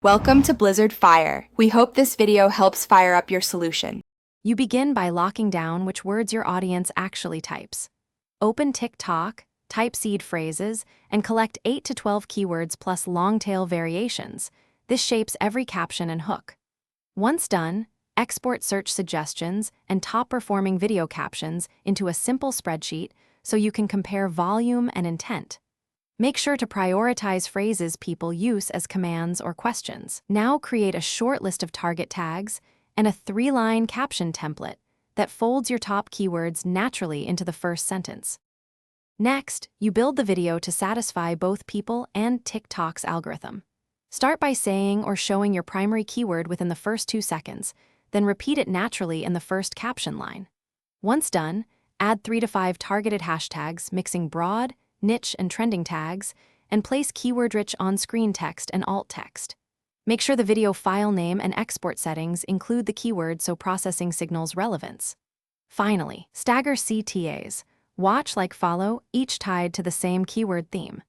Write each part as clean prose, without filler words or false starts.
Welcome to Blizzard Fire. We hope this video helps fire up your solution. You begin by locking down which words your audience actually types. Open TikTok, type seed phrases, and collect 8 to 12 keywords plus long-tail variations. This shapes every caption and hook. Once done, export search suggestions and top-performing video captions into a simple spreadsheet so you can compare volume and intent. Make sure to prioritize phrases people use as commands or questions. Now create a short list of target tags and a 3-line caption template that folds your top keywords naturally into the first sentence. Next, you build the video to satisfy both people and TikTok's algorithm. Start by saying or showing your primary keyword within the first 2 seconds, then repeat it naturally in the first caption line. Once done, add 3 to 5 targeted hashtags mixing broad, niche, and trending tags, and place keyword-rich on-screen text and alt text. Make sure the video file name and export settings include the keyword so processing signals relevance. Finally, stagger CTAs, watch like follow, each tied to the same keyword theme.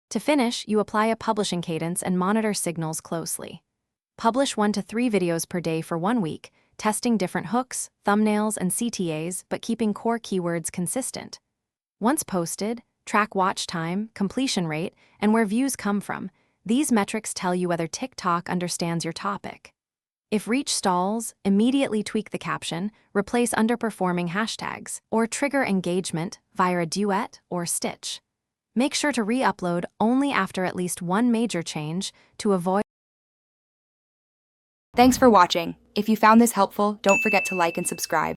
To finish, you apply a publishing cadence and monitor signals closely. Publish 1 to 3 videos per day for 1 week, testing different hooks, thumbnails, and CTAs, but keeping core keywords consistent. Once posted, track watch time, completion rate, and where views come from. These metrics tell you whether TikTok understands your topic. If reach stalls, immediately tweak the caption, replace underperforming hashtags, or trigger engagement via a duet or stitch. Make sure to re-upload only after at least 1 major change to avoid. Thanks for watching. If you found this helpful, don't forget to like and subscribe.